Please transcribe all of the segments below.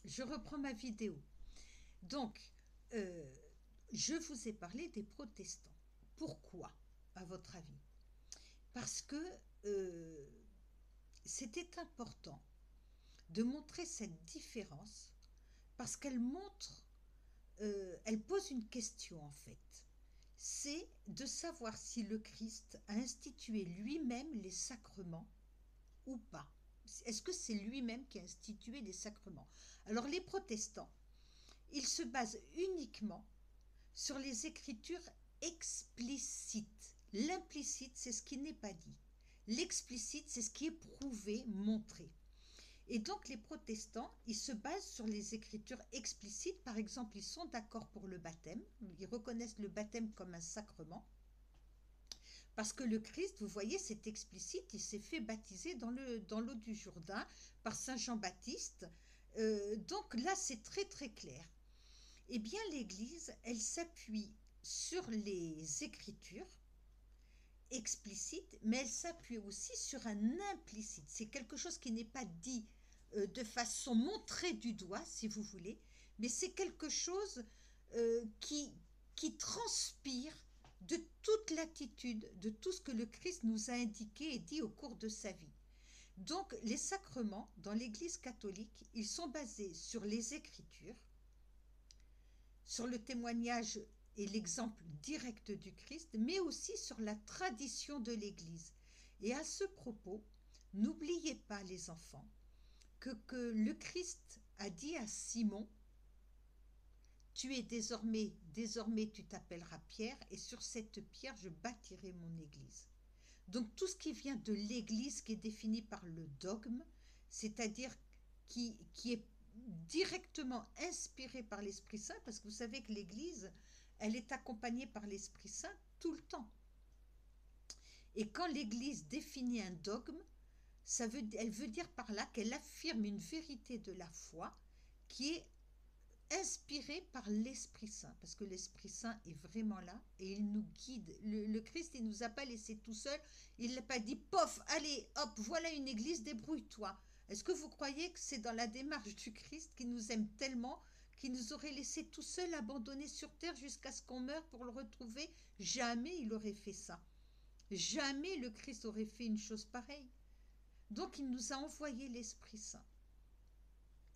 je reprends ma vidéo. Donc, euh, je vous ai parlé des protestants. Pourquoi, à votre avis? Parce que euh, c'était important de montrer cette différence, parce qu'elle montre, elle pose une question en fait. C'est de savoir si le Christ a institué lui-même les sacrements ou pas. Est-ce que c'est lui-même qui a institué les sacrements? Alors les protestants, ils se basent uniquement sur les écritures explicites. L'implicite, c'est ce qui n'est pas dit. L'explicite, c'est ce qui est prouvé, montré. Et donc les protestants, ils se basent sur les écritures explicites. Par exemple, ils sont d'accord pour le baptême. Ils reconnaissent le baptême comme un sacrement. Parce que le Christ, vous voyez, c'est explicite, il s'est fait baptiser dans l'eau du Jourdain par Saint Jean-Baptiste. Donc là, c'est très très clair. Eh bien, l'Église, elle s'appuie sur les Écritures explicites, mais elle s'appuie aussi sur un implicite. C'est quelque chose qui n'est pas dit de façon montrée du doigt, si vous voulez, mais c'est quelque chose qui transpire de toute l'attitude, de tout ce que le Christ nous a indiqué et dit au cours de sa vie. Donc, les sacrements, dans l'Église catholique, ils sont basés sur les Écritures, sur le témoignage et l'exemple direct du Christ, mais aussi sur la tradition de l'Église. Et à ce propos, n'oubliez pas les enfants que le Christ a dit à Simon, tu es désormais tu t'appelleras Pierre, et sur cette pierre je bâtirai mon Église. Donc tout ce qui vient de l'Église, qui est défini par le dogme, c'est-à-dire qui est directement inspiré par l'Esprit Saint, parce que vous savez que l'Église, elle est accompagnée par l'Esprit Saint tout le temps. Et quand l'Église définit un dogme, elle veut dire par là qu'elle affirme une vérité de la foi qui est inspirée par l'Esprit Saint, parce que l'Esprit Saint est vraiment là et il nous guide. Le Christ, il ne nous a pas laissés tout seuls, il n'a pas dit, pof, allez, hop, voilà une église, débrouille-toi. Est-ce que vous croyez que c'est dans la démarche du Christ qui nous aime tellement, qui nous aurait laissés tout seuls, abandonnés sur terre jusqu'à ce qu'on meure pour le retrouver? Jamais il aurait fait ça. Jamais le Christ aurait fait une chose pareille. Donc il nous a envoyé l'Esprit Saint.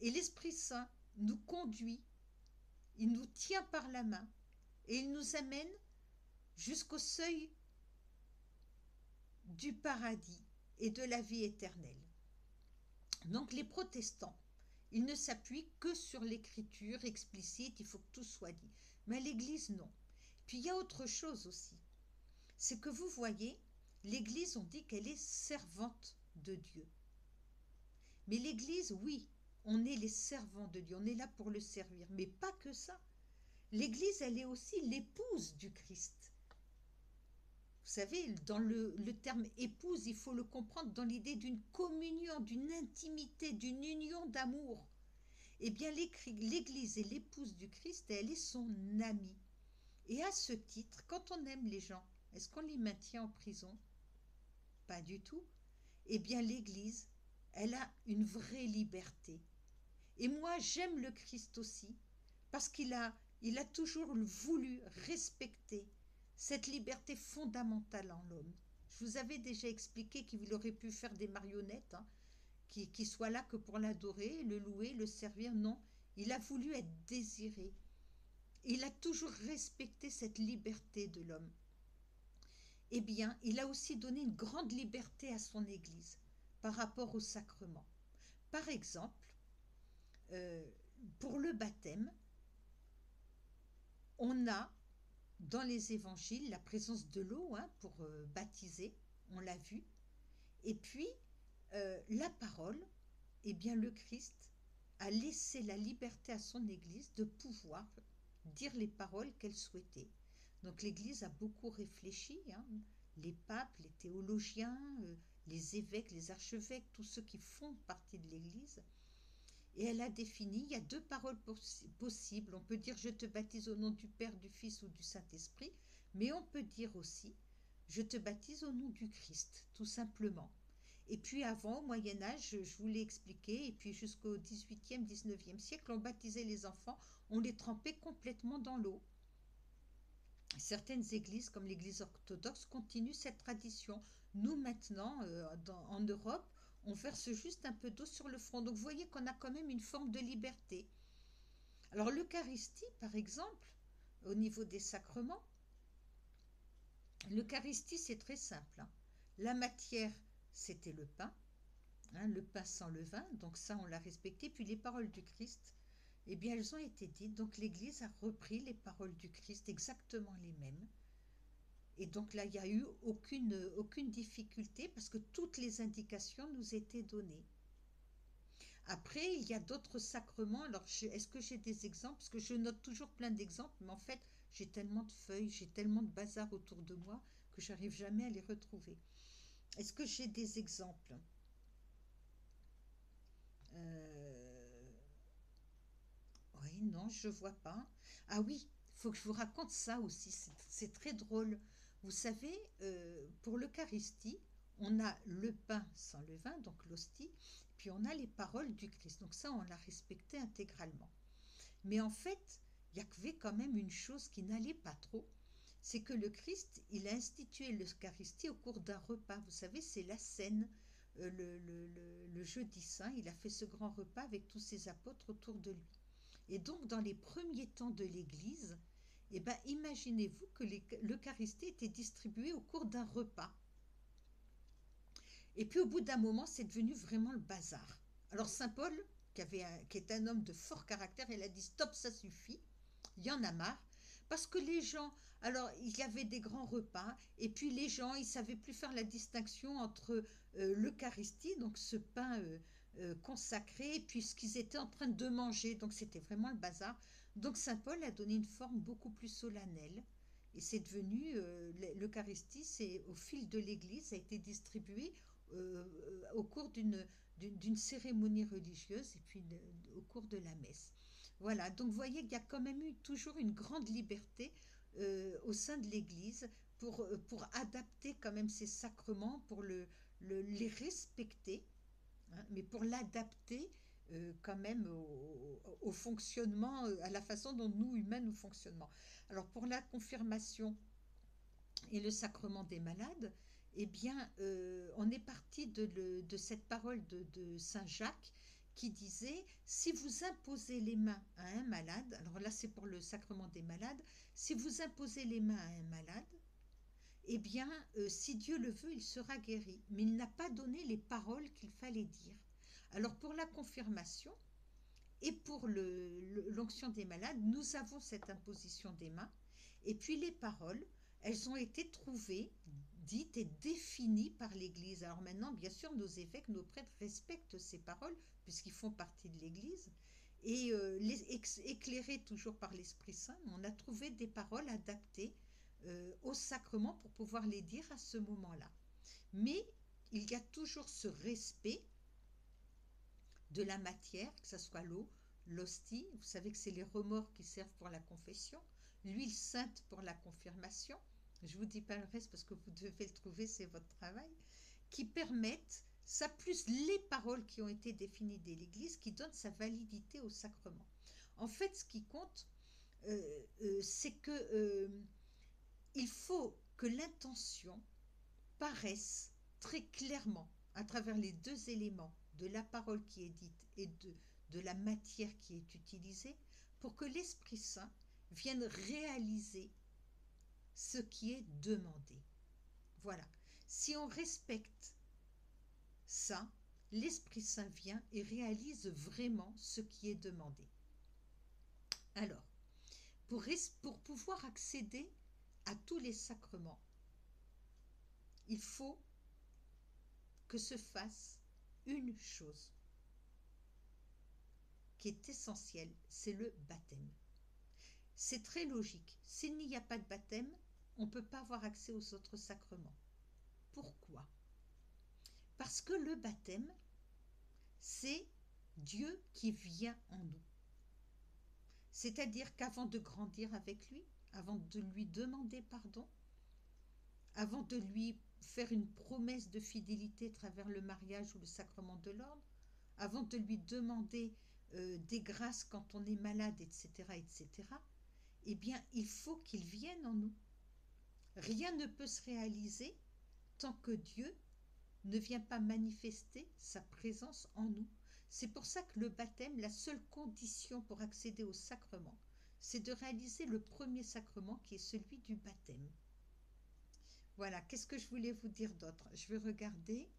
Et l'Esprit Saint nous conduit, il nous tient par la main et il nous amène jusqu'au seuil du paradis et de la vie éternelle. Donc les protestants, ils ne s'appuient que sur l'écriture explicite, il faut que tout soit dit. Mais l'Église, non. Puis il y a autre chose aussi. C'est que vous voyez, l'Église, on dit qu'elle est servante de Dieu. Mais l'Église, oui, on est les servants de Dieu, on est là pour le servir. Mais pas que ça. L'Église, elle est aussi l'épouse du Christ. Vous savez, dans le terme épouse, il faut le comprendre dans l'idée d'une communion, d'une intimité, d'une union d'amour. Eh bien, l'Église est l'épouse du Christ et elle est son amie. Et à ce titre, quand on aime les gens, est-ce qu'on les maintient en prison? Pas du tout. Eh bien, l'Église, elle a une vraie liberté. Et moi, j'aime le Christ aussi, parce il a toujours voulu respecter cette liberté fondamentale en l'homme. Je vous avais déjà expliqué qu'il aurait pu faire des marionnettes, hein, qui soient là que pour l'adorer, le louer, le servir. Non, il a voulu être désiré. Il a toujours respecté cette liberté de l'homme. Eh bien, il a aussi donné une grande liberté à son Église par rapport au sacrement. Par exemple, euh, pour le baptême, on a dans les évangiles la présence de l'eau, hein, pour baptiser, on l'a vu. Et puis, la parole, eh bien le Christ a laissé la liberté à son Église de pouvoir dire les paroles qu'elle souhaitait. Donc l'Église a beaucoup réfléchi, hein, les papes, les théologiens, les évêques, les archevêques, tous ceux qui font partie de l'Église. Et elle a défini, il y a deux paroles possibles. On peut dire je te baptise au nom du Père, du Fils ou du Saint-Esprit, mais on peut dire aussi je te baptise au nom du Christ, tout simplement. Et puis avant, au Moyen Âge, je vous l'ai expliqué, et puis jusqu'au 18e, 19e siècle, on baptisait les enfants, on les trempait complètement dans l'eau. Certaines églises, comme l'église orthodoxe, continuent cette tradition. Nous, maintenant, en Europe, on verse juste un peu d'eau sur le front. Donc vous voyez qu'on a quand même une forme de liberté. Alors l'Eucharistie, par exemple, au niveau des sacrements, l'Eucharistie, c'est très simple, hein. La matière, c'était le pain, hein, le pain sans levain, donc ça, on l'a respecté. Puis les paroles du Christ, eh bien, elles ont été dites. Donc l'Église a repris les paroles du Christ, exactement les mêmes. Et donc là, il n'y a eu aucune difficulté parce que toutes les indications nous étaient données. Après, il y a d'autres sacrements. Alors, est-ce que j'ai des exemples? Parce que je note toujours plein d'exemples, mais en fait, j'ai tellement de feuilles, j'ai tellement de bazar autour de moi que j'arrive jamais à les retrouver. Est-ce que j'ai des exemples? Euh, Oui, non, je vois pas. Ah oui, il faut que je vous raconte ça aussi. C'est très drôle. Vous savez, pour l'Eucharistie, on a le pain sans levain, donc l'hostie, puis on a les paroles du Christ. Donc ça, on l'a respecté intégralement. Mais en fait, il y avait quand même une chose qui n'allait pas trop. C'est que le Christ, il a institué l'Eucharistie au cours d'un repas. Vous savez, c'est la scène. Le jeudi saint, il a fait ce grand repas avec tous ses apôtres autour de lui. Et donc, dans les premiers temps de l'Église, eh ben, imaginez-vous que l'Eucharistie était distribuée au cours d'un repas. Et puis, au bout d'un moment, c'est devenu vraiment le bazar. Alors, Saint Paul, qui est un homme de fort caractère, il a dit stop, ça suffit, il y en a marre. Parce que les gens, alors il y avait des grands repas, et puis les gens, ils ne savaient plus faire la distinction entre l'Eucharistie, donc ce pain consacré, et puis ce qu'ils étaient en train de manger. Donc c'était vraiment le bazar. Donc Saint Paul a donné une forme beaucoup plus solennelle. Et c'est devenu, l'Eucharistie, c'est au fil de l'Église, ça a été distribué au cours d'une cérémonie religieuse et puis au cours de la messe. Voilà, donc vous voyez qu'il y a quand même eu toujours une grande liberté au sein de l'Église pour adapter quand même ces sacrements, pour les respecter, hein, mais pour l'adapter quand même au fonctionnement, à la façon dont nous, humains, nous fonctionnons. Alors pour la confirmation et le sacrement des malades, eh bien, on est parti de cette parole de Saint Jacques qui disait, si vous imposez les mains à un malade, alors là c'est pour le sacrement des malades, si vous imposez les mains à un malade, eh bien, si Dieu le veut, il sera guéri. Mais il n'a pas donné les paroles qu'il fallait dire. Alors pour la confirmation et pour l'onction des malades, nous avons cette imposition des mains. Et puis les paroles, elles ont été trouvées, dites et définies par l'Église. Alors maintenant, bien sûr, nos évêques, nos prêtres respectent ces paroles puisqu'ils font partie de l'Église. Et éclairés toujours par l'Esprit Saint, on a trouvé des paroles adaptées au sacrement pour pouvoir les dire à ce moment-là. Mais il y a toujours ce respect de la matière, que ce soit l'eau, l'hostie, vous savez que c'est les remords qui servent pour la confession, l'huile sainte pour la confirmation, je ne vous dis pas le reste parce que vous devez le trouver, c'est votre travail, qui permettent, ça plus les paroles qui ont été définies de l'Église, qui donnent sa validité au sacrement. En fait, ce qui compte, c'est que il faut que l'intention paraisse très clairement à travers les deux éléments de la parole qui est dite et de la matière qui est utilisée pour que l'Esprit Saint vienne réaliser ce qui est demandé. Voilà. Si on respecte ça, l'Esprit Saint vient et réalise vraiment ce qui est demandé. Alors, pour pouvoir accéder à tous les sacrements, il faut que se fasse une chose qui est essentielle, c'est le baptême. C'est très logique. S'il n'y a pas de baptême, on ne peut pas avoir accès aux autres sacrements. Pourquoi? Parce que le baptême, c'est Dieu qui vient en nous. C'est-à-dire qu'avant de grandir avec lui, avant de lui demander pardon, avant de lui faire une promesse de fidélité à travers le mariage ou le sacrement de l'ordre, avant de lui demander des grâces quand on est malade, etc., etc., eh bien, il faut qu'il vienne en nous. Rien ne peut se réaliser tant que Dieu ne vient pas manifester sa présence en nous. C'est pour ça que le baptême, la seule condition pour accéder au sacrement, c'est de réaliser le premier sacrement qui est celui du baptême. Voilà, qu'est-ce que je voulais vous dire d'autre? Je vais regarder.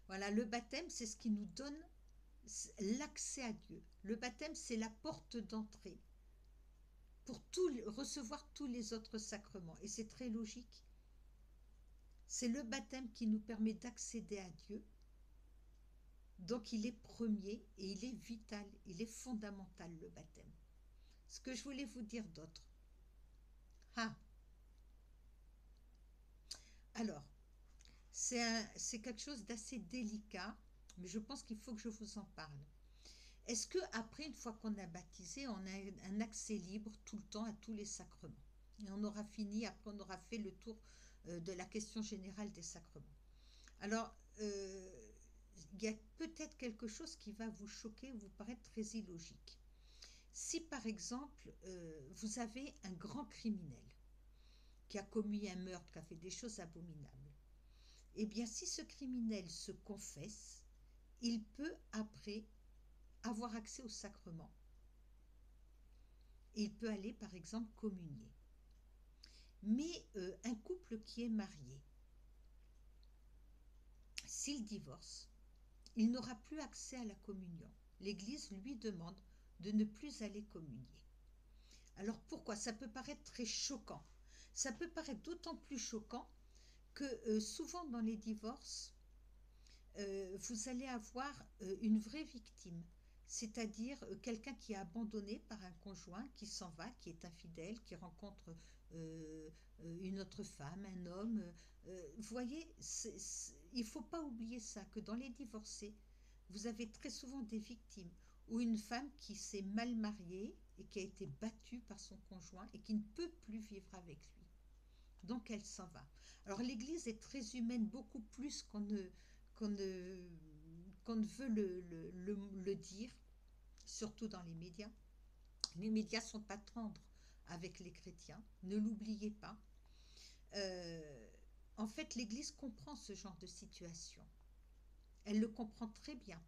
Voilà, le baptême, c'est ce qui nous donne l'accès à Dieu. Le baptême, c'est la porte d'entrée pour recevoir tous les autres sacrements. Et c'est très logique. C'est le baptême qui nous permet d'accéder à Dieu. Donc il est premier et il est vital, il est fondamental, le baptême. Ce que je voulais vous dire d'autre. Ah, alors, c'est quelque chose d'assez délicat, mais je pense qu'il faut que je vous en parle. Est-ce que après, une fois qu'on a baptisé, on a un accès libre tout le temps à tous les sacrements? Et on aura fini, après on aura fait le tour de la question générale des sacrements. Alors, il y a peut-être quelque chose qui va vous choquer ou vous paraître très illogique. Si par exemple, vous avez un grand criminel qui a commis un meurtre, qui a fait des choses abominables, eh bien si ce criminel se confesse, il peut après avoir accès au sacrement. Et il peut aller par exemple communier. Mais un couple qui est marié, s'il divorce, il n'aura plus accès à la communion. L'Église lui demande de ne plus aller communier. Alors pourquoi? Ça peut paraître très choquant. Ça peut paraître d'autant plus choquant que souvent dans les divorces, vous allez avoir une vraie victime, c'est-à-dire quelqu'un qui est abandonné par un conjoint, qui s'en va, qui est infidèle, qui rencontre une autre femme, un homme. Vous voyez, il ne faut pas oublier ça, que dans les divorcés, vous avez très souvent des victimes, ou une femme qui s'est mal mariée et qui a été battue par son conjoint et qui ne peut plus vivre avec lui. Donc elle s'en va. Alors l'Église est très humaine, beaucoup plus qu'on ne, qu'on ne veut le dire, surtout dans les médias. Les médias ne sont pas tendres avec les chrétiens, ne l'oubliez pas. Euh, En fait, l'Église comprend ce genre de situation. Elle le comprend très bien,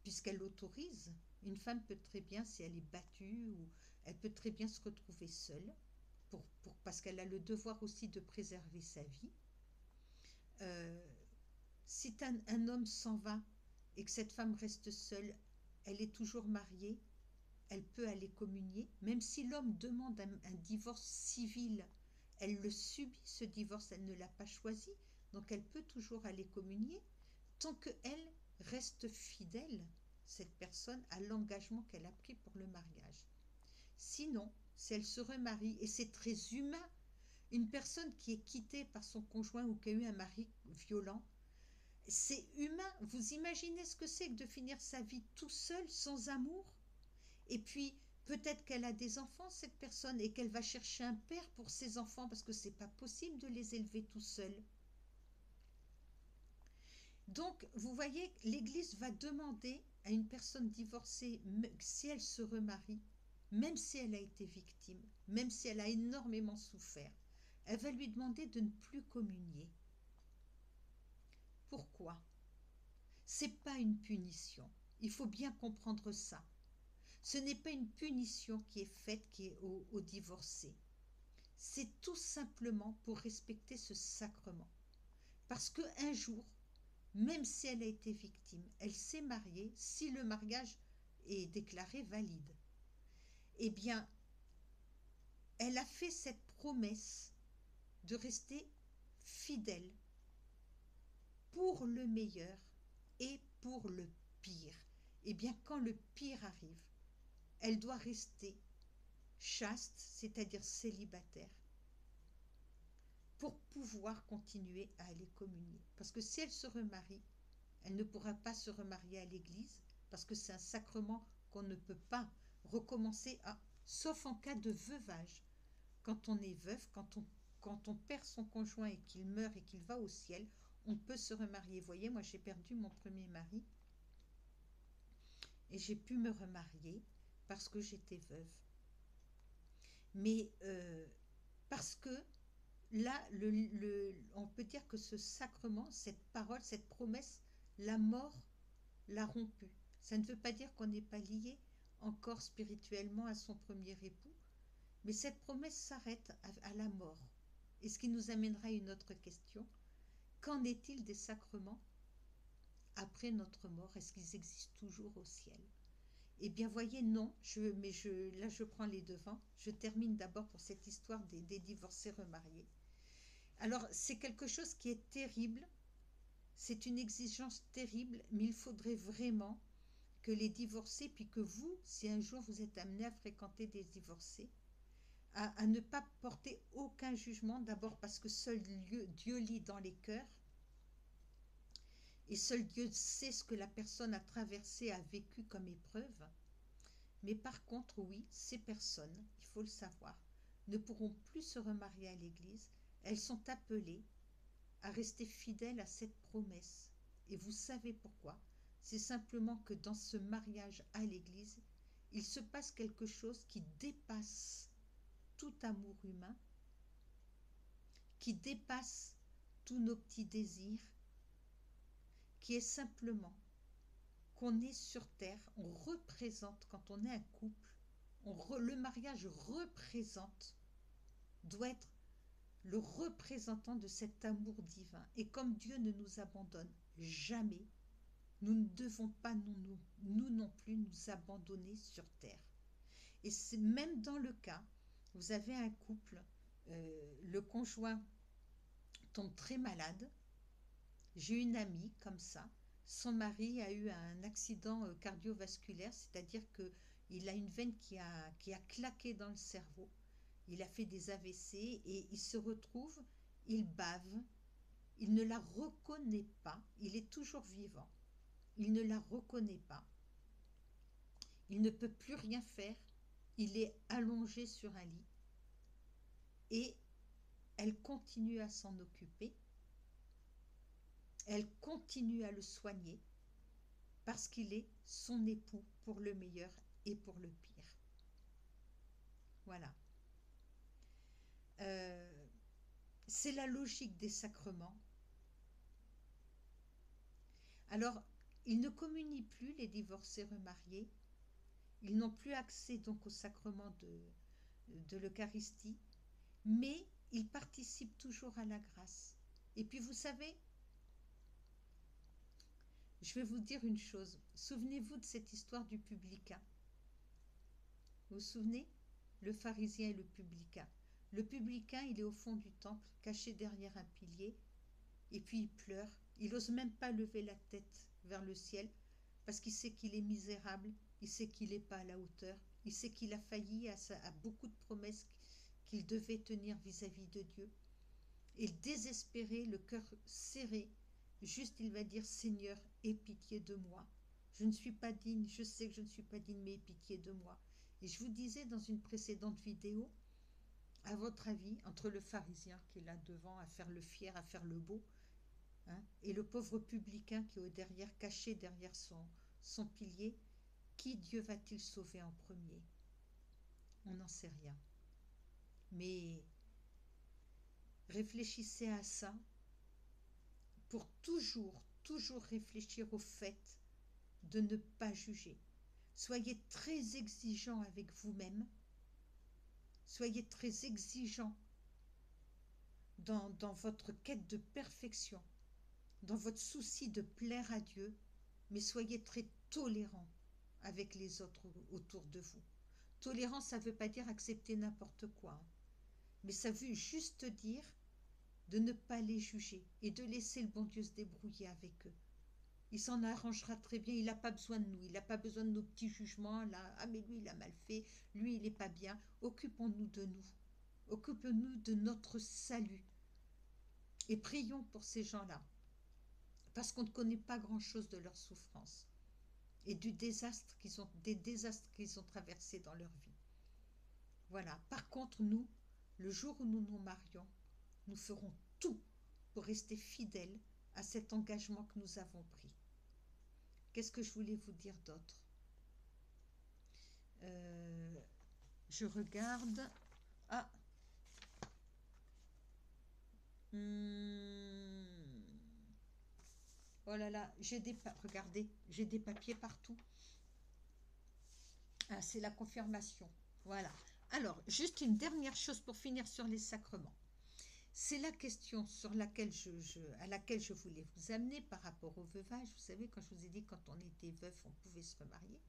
puisqu'elle l'autorise. Une femme peut très bien, si elle est battue, ou elle peut très bien se retrouver seule, parce qu'elle a le devoir aussi de préserver sa vie. Euh, Si un homme s'en va et que cette femme reste seule, elle est toujours mariée, elle peut aller communier, même si l'homme demande un divorce civil, elle le subit, ce divorce, elle ne l'a pas choisi, donc elle peut toujours aller communier, tant qu'elle reste fidèle, cette personne, à l'engagement qu'elle a pris pour le mariage. Sinon, si elle se remarie, et c'est très humain, une personne qui est quittée par son conjoint ou qui a eu un mari violent, c'est humain. Vous imaginez ce que c'est que de finir sa vie tout seul, sans amour? Et puis, peut-être qu'elle a des enfants, cette personne, et qu'elle va chercher un père pour ses enfants, parce que c'est pas possible de les élever tout seul. Donc, vous voyez, l'Église va demander à une personne divorcée, si elle se remarie, même si elle a été victime, même si elle a énormément souffert, elle va lui demander de ne plus communier. Pourquoi? C'est pas une punition. Il faut bien comprendre ça. Ce n'est pas une punition qui est faite aux divorcés. C'est tout simplement pour respecter ce sacrement. Parce qu'un jour, même si elle a été victime, elle s'est mariée, si le mariage est déclaré valide, eh bien, elle a fait cette promesse de rester fidèle pour le meilleur et pour le pire. Eh bien, quand le pire arrive, elle doit rester chaste, c'est-à-dire célibataire, pour pouvoir continuer à aller communier. Parce que si elle se remarie, elle ne pourra pas se remarier à l'église, parce que c'est un sacrement qu'on ne peut pas recommencer à, sauf en cas de veuvage. Quand on est veuf, quand quand on perd son conjoint et qu'il meurt et qu'il va au ciel, on peut se remarier. Vous voyez, moi j'ai perdu mon premier mari et j'ai pu me remarier parce que j'étais veuve. Mais parce que là, on peut dire que ce sacrement, cette parole, cette promesse, la mort l'a rompu. Ça ne veut pas dire qu'on n'est pas lié encore spirituellement à son premier époux, mais cette promesse s'arrête à la mort. Et ce qui nous amènera à une autre question. Qu'en est-il des sacrements après notre mort? Est-ce qu'ils existent toujours au ciel? Eh bien, voyez, non, là je prends les devants. Je termine d'abord pour cette histoire des divorcés remariés. Alors, c'est quelque chose qui est terrible, c'est une exigence terrible, mais il faudrait vraiment que les divorcés, puis que vous, si un jour vous êtes amené à fréquenter des divorcés, à ne pas porter aucun jugement, d'abord parce que seul Dieu lit dans les cœurs, et seul Dieu sait ce que la personne a traversé, a vécu comme épreuve. Mais par contre, oui, ces personnes, il faut le savoir, ne pourront plus se remarier à l'Église. Elles sont appelées à rester fidèles à cette promesse. Et vous savez pourquoi? C'est simplement que dans ce mariage à l'Église, il se passe quelque chose qui dépasse tout amour humain, qui dépasse tous nos petits désirs, qui est simplement qu'on est sur terre, on représente, quand on est un couple, le mariage représente, doit être le représentant de cet amour divin. Et comme Dieu ne nous abandonne jamais, nous ne devons pas nous non plus nous abandonner sur terre. Et c'est même dans le cas, vous avez un couple, le conjoint tombe très malade. J'ai une amie comme ça, son mari a eu un accident cardiovasculaire, c'est-à-dire qu'il a une veine qui a claqué dans le cerveau. Il a fait des AVC et il se retrouve, il bave, il ne la reconnaît pas, il est toujours vivant, il ne la reconnaît pas, il ne peut plus rien faire, il est allongé sur un lit et elle continue à s'en occuper, elle continue à le soigner parce qu'il est son époux pour le meilleur et pour le pire. Voilà. C'est la logique des sacrements. Alors, ils ne communient plus, les divorcés remariés. Ils n'ont plus accès donc au sacrement de l'Eucharistie, mais ils participent toujours à la grâce. Et puis vous savez, je vais vous dire une chose. Souvenez-vous de cette histoire du publicain. Vous vous souvenez? Le pharisien et le publicain. Le publicain, il est au fond du temple, caché derrière un pilier, et puis il pleure. Il n'ose même pas lever la tête vers le ciel, parce qu'il sait qu'il est misérable, il sait qu'il n'est pas à la hauteur, il sait qu'il a failli à beaucoup de promesses qu'il devait tenir vis-à-vis de Dieu. Et désespéré, le cœur serré, juste il va dire: Seigneur, aie pitié de moi. Je ne suis pas digne, je sais que je ne suis pas digne, mais aie pitié de moi. Et je vous disais dans une précédente vidéo, à votre avis, entre le pharisien qui est là devant à faire le fier, à faire le beau, hein, et le pauvre publicain qui est derrière, caché derrière son pilier, qui Dieu va-t-il sauver en premier? On n'en sait rien. Mais réfléchissez à ça pour toujours réfléchir au fait de ne pas juger. Soyez très exigeant avec vous-même. Soyez très exigeant dans votre quête de perfection, dans votre souci de plaire à Dieu, mais soyez très tolérant avec les autres autour de vous. Tolérance, ça ne veut pas dire accepter n'importe quoi, hein, mais ça veut juste dire de ne pas les juger et de laisser le bon Dieu se débrouiller avec eux. Il s'en arrangera très bien, il n'a pas besoin de nous, il n'a pas besoin de nos petits jugements, là, ah mais lui il a mal fait, lui il n'est pas bien. Occupons-nous de nous, occupons-nous de notre salut et prions pour ces gens-là, parce qu'on ne connaît pas grand-chose de leur souffrance et des désastres qu'ils ont traversés dans leur vie. Voilà. Par contre, nous, le jour où nous nous marions, nous ferons tout pour rester fidèles à cet engagement que nous avons pris. Qu'est-ce que je voulais vous dire d'autre? Je regarde. Ah. Oh là là, regardez, j'ai des papiers partout. Ah, c'est la confirmation. Voilà. Alors, juste une dernière chose pour finir sur les sacrements. C'est la question sur laquelle à laquelle je voulais vous amener par rapport au veuvage. Vous savez, quand je vous ai dit quand on était veuf, on pouvait se remarier.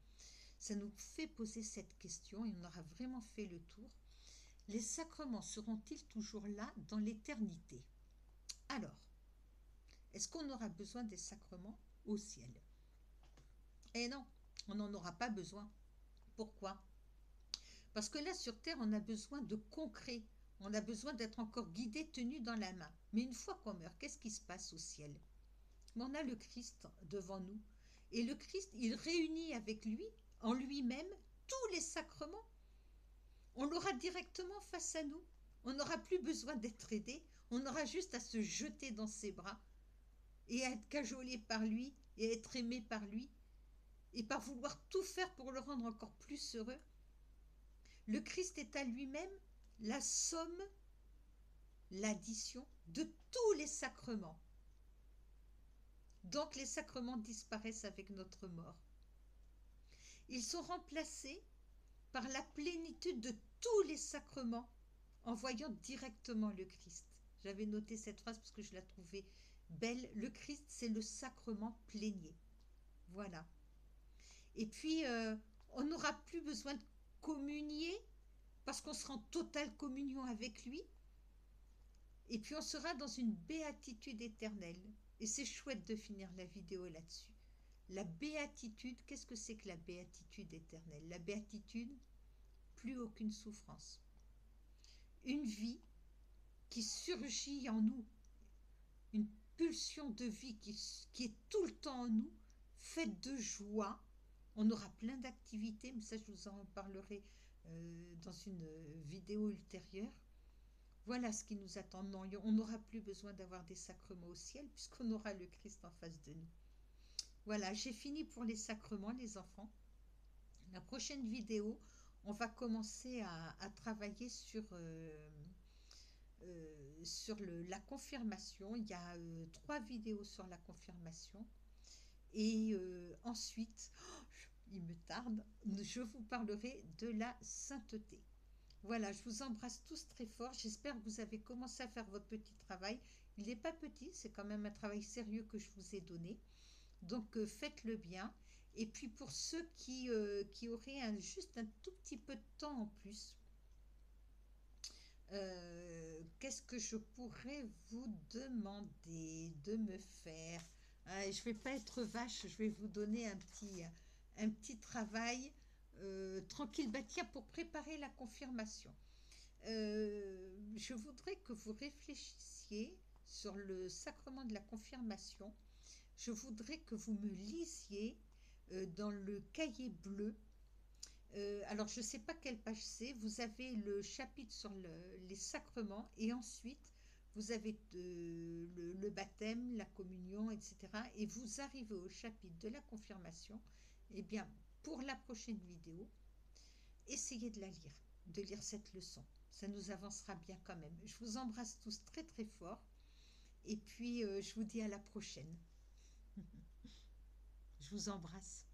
Ça nous fait poser cette question et on aura vraiment fait le tour. Les sacrements seront-ils toujours là dans l'éternité? Alors, est-ce qu'on aura besoin des sacrements au ciel? Eh non, on n'en aura pas besoin. Pourquoi? Parce que là, sur Terre, on a besoin de concret. On a besoin d'être encore guidé, tenu dans la main. Mais une fois qu'on meurt, qu'est-ce qui se passe au ciel? On a le Christ devant nous. Et le Christ, il réunit avec lui, en lui-même, tous les sacrements. On l'aura directement face à nous. On n'aura plus besoin d'être aidé. On aura juste à se jeter dans ses bras et à être cajolé par lui et à être aimé par lui et par vouloir tout faire pour le rendre encore plus heureux. Le Christ est à lui-même la somme, l'addition de tous les sacrements. Donc les sacrements disparaissent avec notre mort. Ils sont remplacés par la plénitude de tous les sacrements en voyant directement le Christ. J'avais noté cette phrase parce que je la trouvais belle. Le Christ, c'est le sacrement plénier. Voilà. Et puis, on n'aura plus besoin de communier parce qu'on sera en totale communion avec lui. Et puis, on sera dans une béatitude éternelle. Et c'est chouette de finir la vidéo là-dessus. La béatitude, qu'est-ce que c'est que la béatitude éternelle? La béatitude, plus aucune souffrance. Une vie qui surgit en nous, une pulsion de vie qui est tout le temps en nous, faite de joie. On aura plein d'activités, mais ça je vous en parlerai dans une vidéo ultérieure. Voilà ce qui nous attend. Non, on n'aura plus besoin d'avoir des sacrements au ciel puisqu'on aura le Christ en face de nous. Voilà, j'ai fini pour les sacrements, les enfants. La prochaine vidéo, on va commencer à travailler sur la confirmation. Il y a 3 vidéos sur la confirmation. Et ensuite, il me tarde, je vous parlerai de la sainteté. Voilà, je vous embrasse tous très fort. J'espère que vous avez commencé à faire votre petit travail. Il n'est pas petit, c'est quand même un travail sérieux que je vous ai donné. Donc faites-le bien. Et puis pour ceux qui auraient juste un tout petit peu de temps en plus, qu'est-ce que je pourrais vous demander de me faire? Je ne vais pas être vache, je vais vous donner un petit travail tranquille. Bah tiens, pour préparer la confirmation, je voudrais que vous réfléchissiez sur le sacrement de la confirmation. Je voudrais que vous me lisiez dans le cahier bleu. Alors, je ne sais pas quelle page c'est. Vous avez le chapitre sur les sacrements et ensuite, vous avez le baptême, la communion, etc. Et vous arrivez au chapitre de la confirmation. Eh bien, pour la prochaine vidéo, essayez de lire cette leçon. Ça nous avancera bien quand même. Je vous embrasse tous très très fort. Et puis, je vous dis à la prochaine. Je vous embrasse.